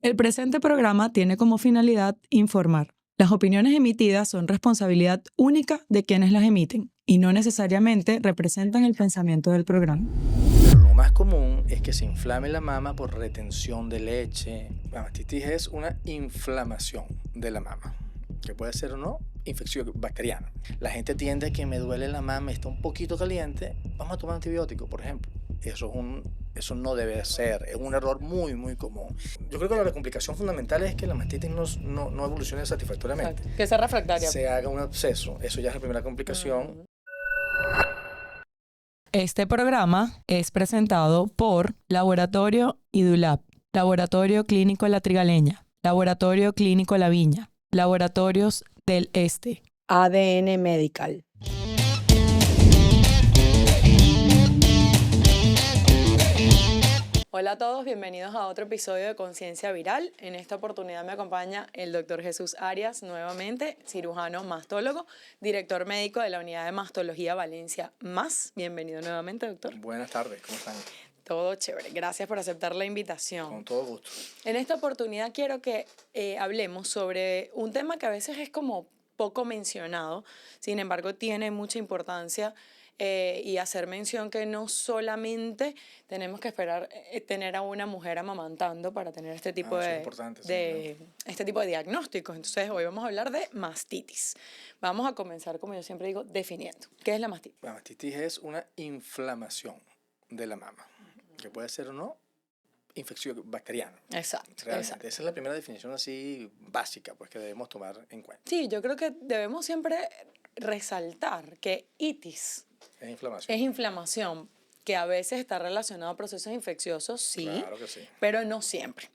El presente programa tiene como finalidad informar. Las opiniones emitidas son responsabilidad única de quienes las emiten y no necesariamente representan el pensamiento del programa. Pero lo más común es que se inflame la mama por retención de leche. La mastitis es una inflamación de la mama, que puede ser o no infección bacteriana. La gente tiende a que me duele la mama, está un poquito caliente, vamos a tomar antibiótico, por ejemplo. Eso no debe ser, es un error muy común. Yo creo que la complicación fundamental es que la mastitis no evolucione satisfactoriamente. Exacto. Que sea refractaria. Se haga un absceso, eso ya es la primera complicación. Este programa es presentado por Laboratorio IDULAB, Laboratorio Clínico La Trigaleña, Laboratorio Clínico La Viña, Laboratorios del Este, ADN Medical. Hola a todos, bienvenidos a otro episodio de Conciencia Viral. En esta oportunidad me acompaña el doctor Jesús Arias, nuevamente cirujano mastólogo, director médico de la Unidad de Mastología Valencia Más. Bienvenido nuevamente, doctor. Buenas tardes, ¿cómo están? Todo chévere, gracias por aceptar la invitación. Con todo gusto. En esta oportunidad quiero que hablemos sobre un tema que a veces es como poco mencionado, sin embargo tiene mucha importancia. Y hacer mención que no solamente tenemos que esperar tener a una mujer amamantando para tener este tipo este tipo de diagnósticos. Entonces hoy vamos a hablar de mastitis. Vamos a comenzar, como yo siempre digo, definiendo. ¿Qué es la mastitis? La mastitis es una inflamación de la mama, que puede ser o no infección bacteriana. Exacto. Realmente, esa es la primera definición así básica pues, que debemos tomar en cuenta. Sí, yo creo que debemos siempre resaltar que itis es inflamación, que a veces está relacionado a procesos infecciosos, sí, claro que sí, pero no siempre.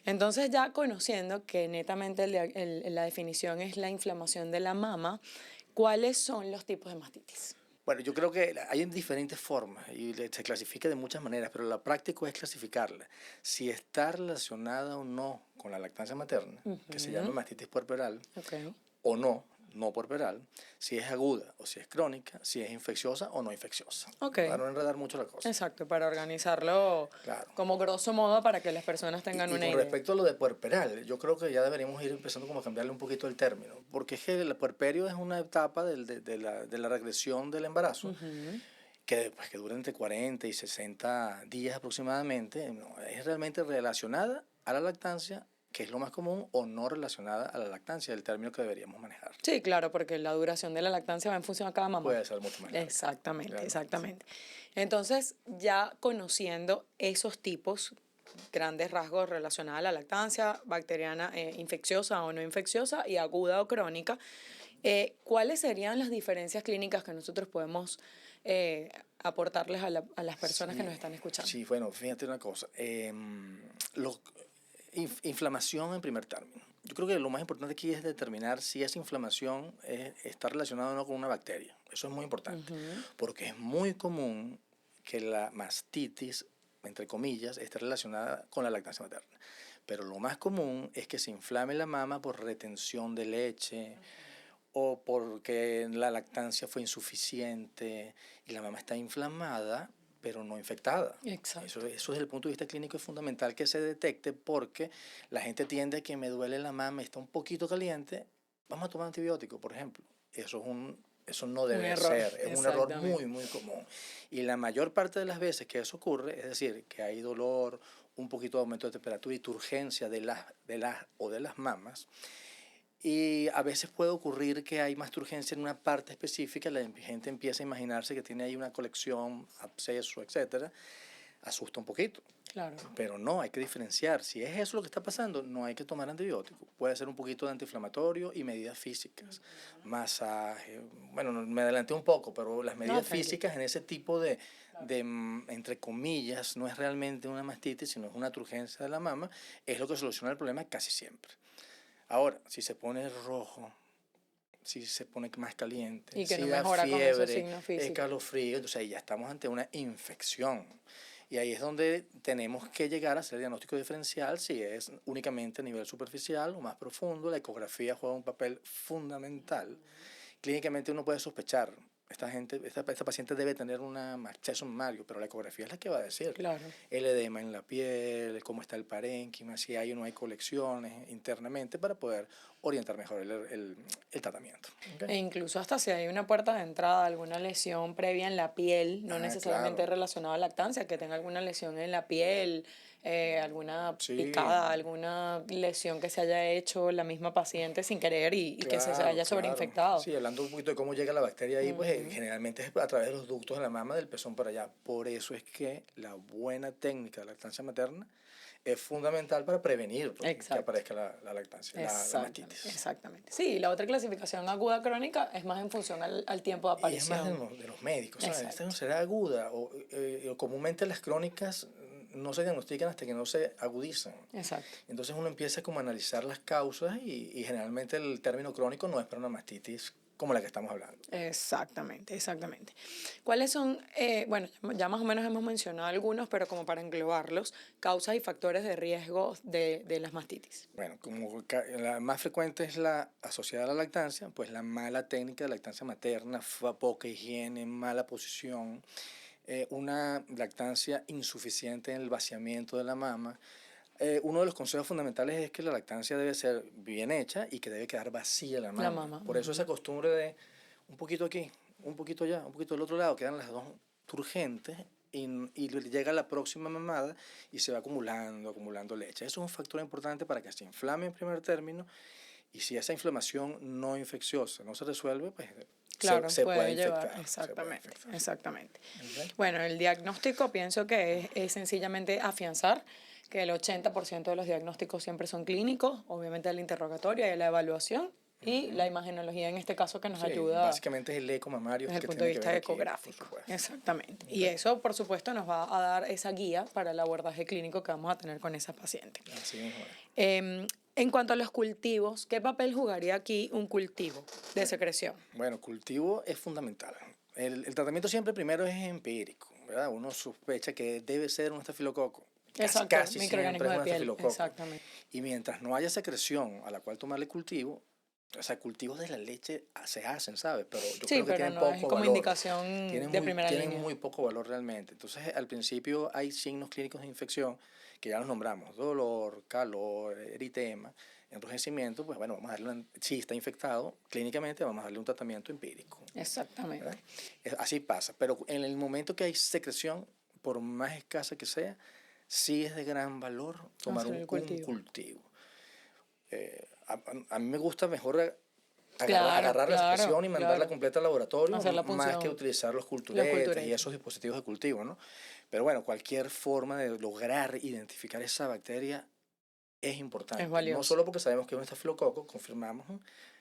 Entonces, ya conociendo que netamente la definición es la inflamación de la mama, ¿cuáles son los tipos de mastitis? Bueno, yo creo que hay diferentes formas y se clasifica de muchas maneras, pero la práctica es clasificarla. Si está relacionada o no con la lactancia materna, que se llama mastitis puerperal, o no puerperal, si es aguda o si es crónica, si es infecciosa o no infecciosa. Para no enredar mucho la cosa. Exacto, para organizarlo como grosso modo para que las personas tengan una idea. Y con respecto a lo de puerperal, yo creo que ya deberíamos ir empezando como a cambiarle un poquito el término, porque es que el puerperio es una etapa de la regresión del embarazo, que dura entre 40 y 60 días aproximadamente, es realmente relacionada a la lactancia, que es lo más común, o no relacionada a la lactancia, el término que deberíamos manejar. Sí, claro, porque la duración de la lactancia va en función a cada mamá. Puede ser mucho más largo. Exactamente. Entonces, ya conociendo esos tipos, grandes rasgos relacionados a la lactancia, bacteriana, infecciosa o no infecciosa, y aguda o crónica, ¿cuáles serían las diferencias clínicas que nosotros podemos aportarles a las personas que nos están escuchando? Sí, bueno, fíjate una cosa. Inflamación en primer término. Yo creo que lo más importante aquí es determinar si esa inflamación está relacionada o no con una bacteria. Eso es muy importante, porque es muy común que la mastitis, entre comillas, esté relacionada con la lactancia materna. Pero lo más común es que se inflame la mama por retención de leche, o porque la lactancia fue insuficiente y la mama está inflamada, pero no infectada. Exacto. Eso desde el punto de vista clínico es fundamental que se detecte, porque la gente tiende a que me duele la mama, está un poquito caliente, vamos a tomar antibiótico, por ejemplo. Eso no debe ser, es un error muy común. Y la mayor parte de las veces que eso ocurre, es decir, que hay dolor, un poquito de aumento de temperatura y turgencia de las mamas, y a veces puede ocurrir que hay más turgencia en una parte específica, la gente empieza a imaginarse que tiene ahí una colección, absceso, etcétera, asusta un poquito. Claro. Pero no, hay que diferenciar. Si es eso lo que está pasando, no hay que tomar antibiótico. Puede ser un poquito de antiinflamatorio y medidas físicas. Masaje, bueno, me adelanté un poco, pero las medidas físicas en ese tipo de, entre comillas, no es realmente una mastitis, sino es una turgencia de la mama, es lo que soluciona el problema casi siempre. Ahora, si se pone rojo, si se pone más caliente, y que si no da mejora fiebre, con esos signos físicos, escalofrío, entonces ahí ya estamos ante una infección. Y ahí es donde tenemos que llegar a hacer el diagnóstico diferencial, si es únicamente a nivel superficial o más profundo. La ecografía juega un papel fundamental. Clínicamente uno puede sospechar esta paciente debe tener un absceso mamario, pero la ecografía es la que va a decir. Claro. El edema en la piel, cómo está el parénquima, si hay o no hay colecciones internamente para poder orientar mejor el tratamiento. ¿Okay? E incluso hasta si hay una puerta de entrada, alguna lesión previa en la piel, no necesariamente claro. relacionada a lactancia, que tenga alguna lesión en la piel, alguna Sí. picada, alguna lesión que se haya hecho la misma paciente sin querer y que se haya sobreinfectado. Sí, hablando un poquito de cómo llega la bacteria ahí, pues generalmente es a través de los ductos de la mama del pezón para allá. Por eso es que la buena técnica de lactancia materna es fundamental para prevenir que aparezca la lactancia, la mastitis. Exactamente. Sí, la otra clasificación aguda crónica es más en función al tiempo de aparición. Y es más de los médicos, ¿sabes? Esta no será aguda, o comúnmente las crónicas no se diagnostican hasta que no se agudizan. Exacto. Entonces uno empieza como a analizar las causas y generalmente el término crónico no es para una mastitis como la que estamos hablando. Exactamente, exactamente. ¿Cuáles son, bueno, ya más o menos hemos mencionado algunos, pero como para englobarlos, causas y factores de riesgo de las mastitis? Bueno, como la más frecuente es la asociada a la lactancia, pues la mala técnica de lactancia materna, poca higiene, mala posición, una lactancia insuficiente en el vaciamiento de la mama. Uno de los consejos fundamentales es que la lactancia debe ser bien hecha y que debe quedar vacía la mama. Por eso esa costumbre de un poquito aquí, un poquito allá, un poquito del otro lado, quedan las dos turgentes y llega la próxima mamada y se va acumulando leche. Eso es un factor importante para que se inflame en primer término, y si esa inflamación no infecciosa no se resuelve, pues claro, se puede llevar, infectar. exactamente, exactamente. ¿Okay? Bueno, el diagnóstico pienso que es sencillamente afianzar que el 80% de los diagnósticos siempre son clínicos, obviamente el interrogatorio y la evaluación, y la imagenología en este caso que nos ayuda. Básicamente es el eco mamario desde el punto de vista ecográfico. Exactamente. Okay. Y eso, por supuesto, nos va a dar esa guía para el abordaje clínico que vamos a tener con esa paciente. Así mismo. En cuanto a los cultivos, ¿qué papel jugaría aquí un cultivo de secreción? Bueno, cultivo es fundamental. El tratamiento siempre primero es empírico, ¿verdad? Uno sospecha que debe ser un estafilococo. Exacto, casi microorganismo de piel. Exactamente. Y mientras no haya secreción a la cual tomarle cultivo, o sea, cultivos de la leche se hacen, ¿sabes? Pero yo creo que tienen poco valor. Como indicación de primera línea. Tienen muy poco valor realmente. Entonces, al principio hay signos clínicos de infección que ya los nombramos: dolor, calor, eritema, enrojecimiento. Pues bueno, vamos a darle si está infectado clínicamente, vamos a darle un tratamiento empírico. Exactamente. ¿Verdad? Así pasa. Pero en el momento que hay secreción, por más escasa que sea, sí es de gran valor tomar un cultivo. A mí me gusta mejor agarrar la secreción y mandarla completa al laboratorio, más que utilizar los culturetes y esos dispositivos de cultivo, ¿no? Pero bueno, cualquier forma de lograr identificar esa bacteria es importante. Es valioso. No solo porque sabemos que es un estafilococo, confirmamos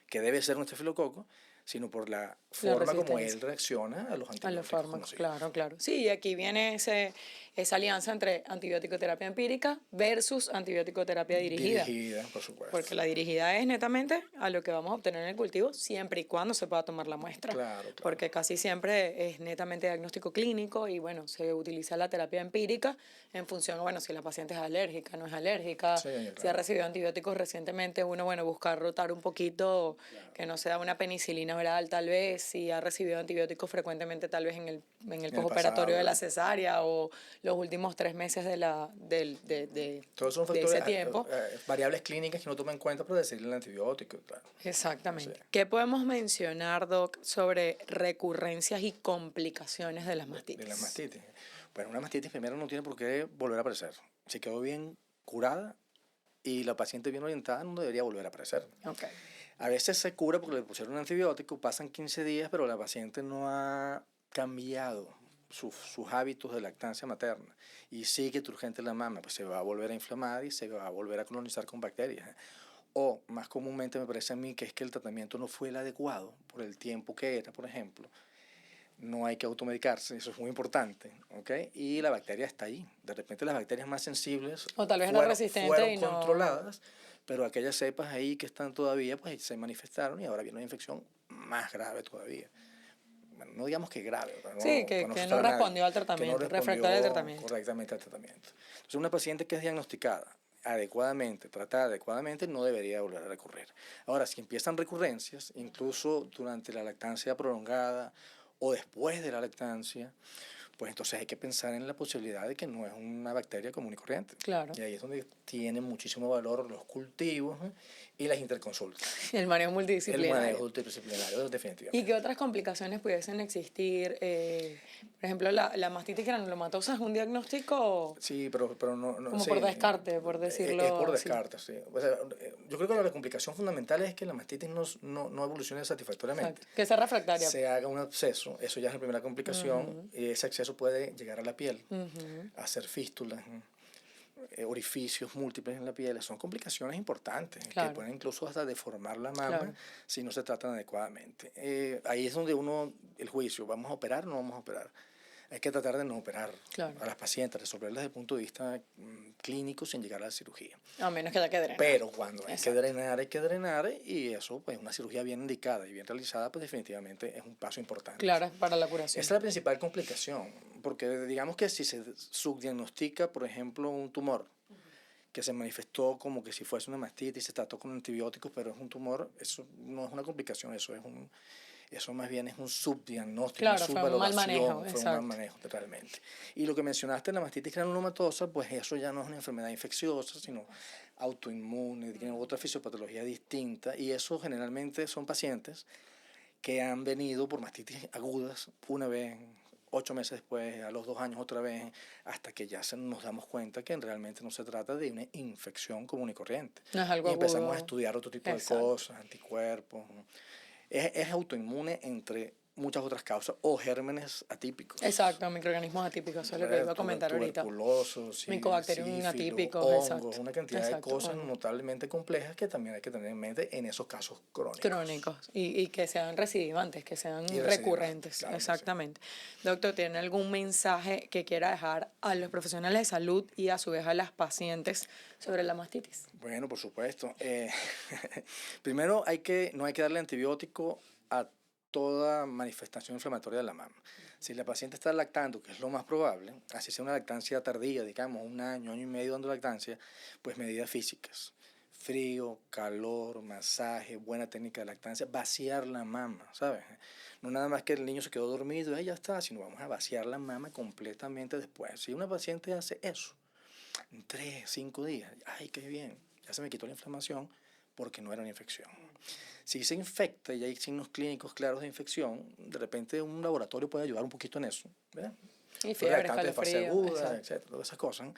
que debe ser un estafilococo, sino por la forma como él reacciona a los antibióticos. A los fármacos, claro. Sí, y aquí viene esa alianza entre antibiótico-terapia empírica versus antibiótico-terapia dirigida. Dirigida, por supuesto. Porque la dirigida es netamente a lo que vamos a obtener en el cultivo siempre y cuando se pueda tomar la muestra. Claro. Porque casi siempre es netamente diagnóstico clínico y bueno, se utiliza la terapia empírica en función, bueno, si la paciente es alérgica, no es alérgica, si ha recibido antibióticos recientemente, uno, buscar rotar un poquito, que no sea una penicilina oral tal vez, si ha recibido antibióticos frecuentemente tal vez en el postoperatorio de la cesárea o los últimos 3 meses todos son factores, ese tiempo. Variables clínicas que no toman en cuenta para decidirle el antibiótico. Claro. Exactamente. Sí. ¿Qué podemos mencionar, Doc, sobre recurrencias y complicaciones de las mastitis? De las mastitis. Bueno, una mastitis primero no tiene por qué volver a aparecer. Si quedó bien curada y la paciente bien orientada, no debería volver a aparecer. Okay. A veces se cura porque le pusieron un antibiótico, pasan 15 días, pero la paciente no ha cambiado sus hábitos de lactancia materna y sigue turgente la mama, pues se va a volver a inflamar y se va a volver a colonizar con bacterias. O más comúnmente me parece a mí que es que el tratamiento no fue el adecuado por el tiempo que era, por ejemplo. No hay que automedicarse, eso es muy importante, ¿ok? Y la bacteria está ahí. De repente las bacterias más sensibles o tal vez fueron controladas, pero aquellas cepas ahí que están todavía, pues se manifestaron y ahora viene una infección más grave todavía. Bueno, no digamos que grave. Sí, que no respondió al tratamiento, refractario al tratamiento. Correctamente al tratamiento. Entonces, una paciente que es diagnosticada adecuadamente, tratada adecuadamente, no debería volver a recurrir. Ahora, si empiezan recurrencias, incluso durante la lactancia prolongada o después de la lactancia, pues entonces hay que pensar en la posibilidad de que no es una bacteria común y corriente. Claro. Y ahí es donde tienen muchísimo valor los cultivos y las interconsultas. El manejo multidisciplinario. El manejo multidisciplinario, definitivamente. ¿Y qué otras complicaciones pudiesen existir? Por ejemplo, la mastitis granulomatosa es un diagnóstico. Sí, pero no como sí, por descarte, por decirlo. Es por descarte, sí. O sea, yo creo que la complicación fundamental es que la mastitis no evolucione satisfactoriamente. Exacto. Que sea refractaria. Se haga un absceso, eso ya es la primera complicación, y ese acceso puede llegar a la piel, hacer fístulas, orificios múltiples en la piel. Son complicaciones importantes, claro, que pueden incluso hasta deformar la mama, claro, si no se tratan adecuadamente. Ahí es donde el juicio, ¿vamos a operar o no vamos a operar? Hay que tratar de no operar, claro, a las pacientes, resolverlas desde el punto de vista clínico sin llegar a la cirugía. A menos que haya que drenar. Pero cuando hay que drenar, y eso, pues una cirugía bien indicada y bien realizada, pues definitivamente es un paso importante. Claro, para la curación. Esa es la principal complicación, porque digamos que si se subdiagnostica, por ejemplo, un tumor, que se manifestó como que si fuese una mastitis, se trató con antibióticos, pero es un tumor, eso no es una complicación, eso más bien es un subdiagnóstico, claro, una subvaloración, fue un mal manejo totalmente. Y lo que mencionaste, la mastitis granulomatosa, pues eso ya no es una enfermedad infecciosa, sino autoinmune, tiene otra fisiopatología distinta, y eso generalmente son pacientes que han venido por mastitis agudas una vez, 8 meses después, a los 2 años otra vez, hasta que ya nos damos cuenta que realmente no se trata de una infección común y corriente. No es algo y empezamos agudo. A estudiar otro tipo de cosas, anticuerpos. Es autoinmune entre muchas otras causas, o gérmenes atípicos. Exacto, microorganismos atípicos, eso es lo que iba a comentar ahorita. Tuberculosos, Micobacterium atípicos, hongos, exacto. Una cantidad de cosas notablemente complejas que también hay que tener en mente en esos casos crónicos. Y que sean recidivantes, que sean recurrentes. Claro, exactamente. Sí. Doctor, ¿tiene algún mensaje que quiera dejar a los profesionales de salud y a su vez a las pacientes sobre la mastitis? Bueno, por supuesto. Primero, no hay que darle antibiótico a toda manifestación inflamatoria de la mama. Si la paciente está lactando, que es lo más probable, así sea una lactancia tardía, digamos 1 año, 1 año y medio dando lactancia, pues medidas físicas, frío, calor, masaje, buena técnica de lactancia, vaciar la mama, ¿sabes? No nada más que el niño se quedó dormido y ya está, sino vamos a vaciar la mama completamente después. Si una paciente hace eso, en 3, 5 días, ¡ay, qué bien! Ya se me quitó la inflamación porque no era una infección. Si se infecta y hay signos clínicos claros de infección, de repente un laboratorio puede ayudar un poquito en eso, ¿verdad? Y fiebre, de fase aguda, etcétera, todas esas cosas.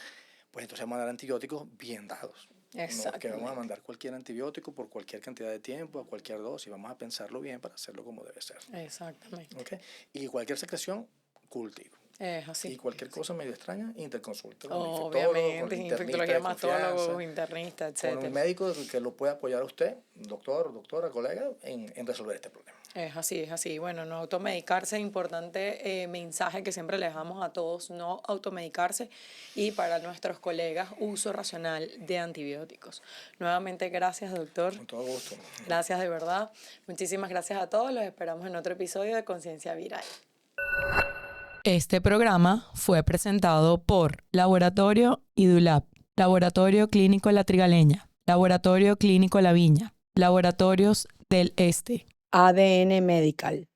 Pues entonces vamos a dar antibióticos bien dados. No es que vamos a mandar cualquier antibiótico por cualquier cantidad de tiempo, a cualquier dosis. Vamos a pensarlo bien para hacerlo como debe ser. Exactamente. ¿Okay? Y cualquier secreción, cultivo. Es así. Y cualquier cosa medio extraña, interconsulta. Obviamente, infectología, hematólogos, internista, etc. Con un médico que lo pueda apoyar a usted, doctor, doctora, colega, en resolver este problema. Es así, es así. Bueno, no automedicarse, importante mensaje que siempre le dejamos a todos, no automedicarse, y para nuestros colegas, uso racional de antibióticos. Nuevamente, gracias, doctor. Con todo gusto. Gracias de verdad. Muchísimas gracias a todos. Los esperamos en otro episodio de Conciencia Viral. Este programa fue presentado por Laboratorio IDULAB, Laboratorio Clínico La Trigaleña, Laboratorio Clínico La Viña, Laboratorios del Este, ADN Medical.